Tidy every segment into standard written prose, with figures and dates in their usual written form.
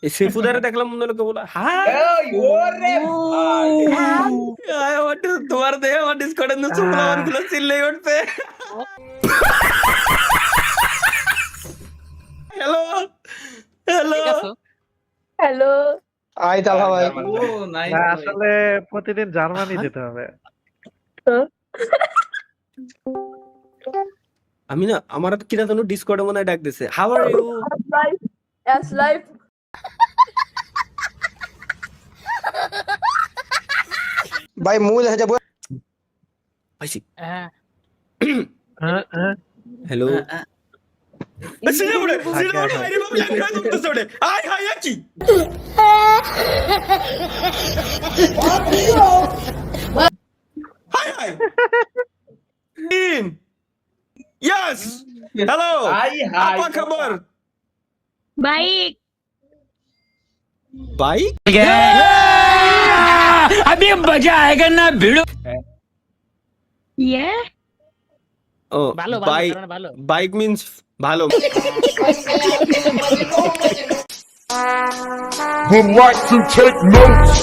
এই সেফুদারে দেখলাম মনে হলো বলে হাই এই ওরে ভাই আই ওয়ান্ট টু তোমার দেহে আমার ডিসকর্ডের নো সুপ্লাওয়ার গুলো চিল্লাই উঠছে হ্যালো হ্যালো ঠিক আছে হ্যালো আই তালা ভাই ও নাইস না, ভাই আসলে প্রতিদিন জার্মানি যেতে হবে। আমি না আমার কিনা যেন ডিসকর্ডে মনে হয় ডাক দিছে how are you life is life ভাই মূল হয়ে যাবো আইসি হ্যাঁ হ্যালো সিনে বড়ে সিনে বড়ে আরে বাবা আমি কাজ করতে ওড়ে আই হাই আকি high high in yes hello high high apa kabar bike bike अभी मजा आएगा ना भिड़ो ইয়ে oh ভালো ভালো bike কারণ ভালো bike means ভালো would like to take notes.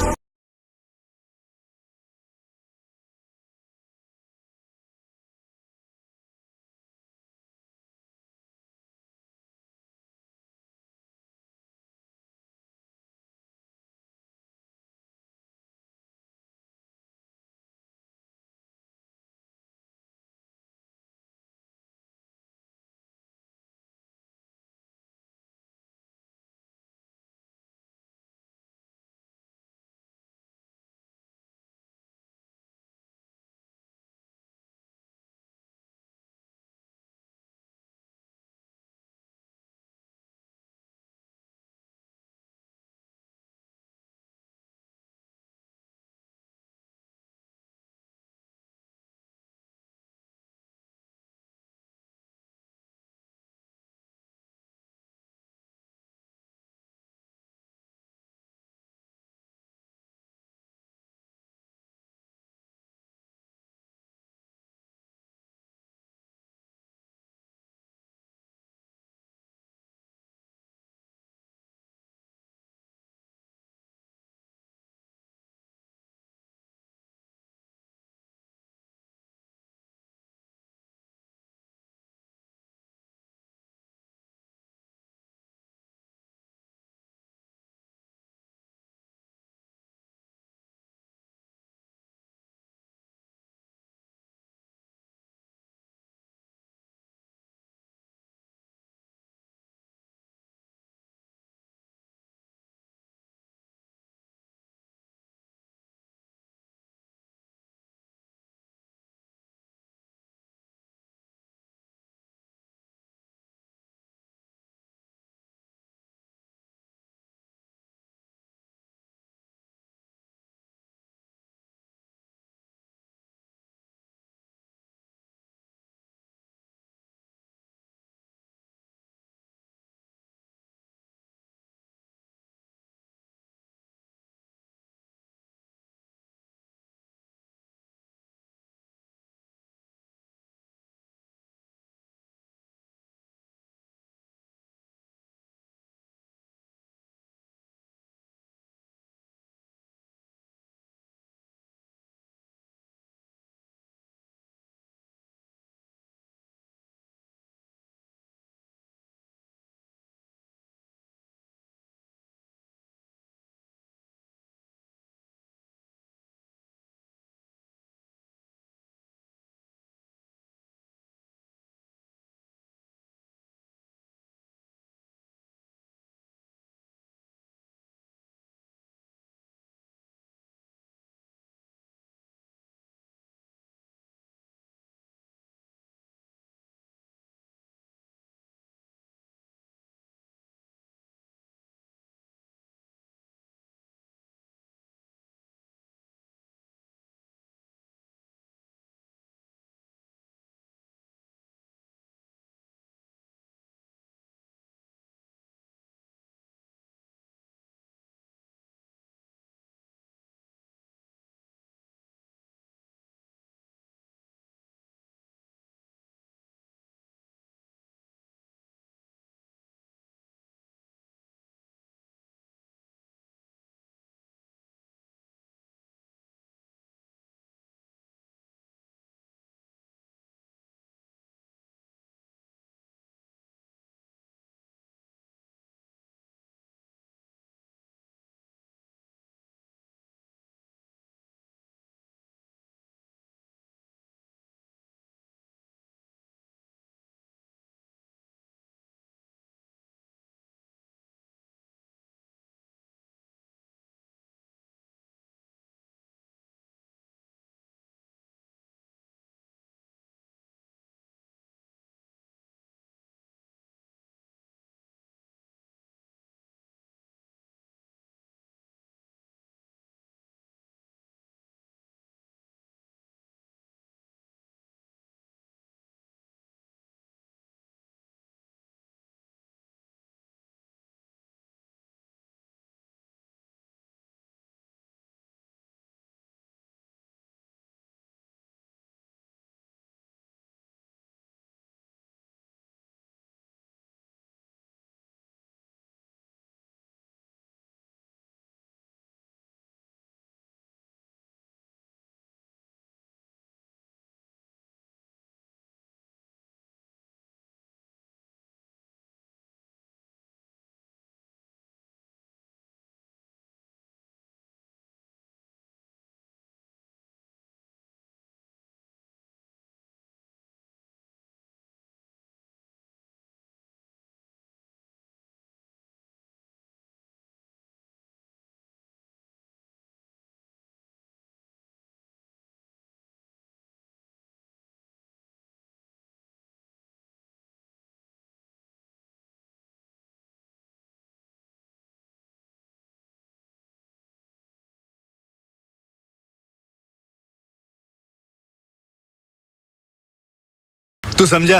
तू समझा?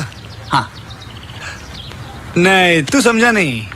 हाँ नहीं तू समझा नहीं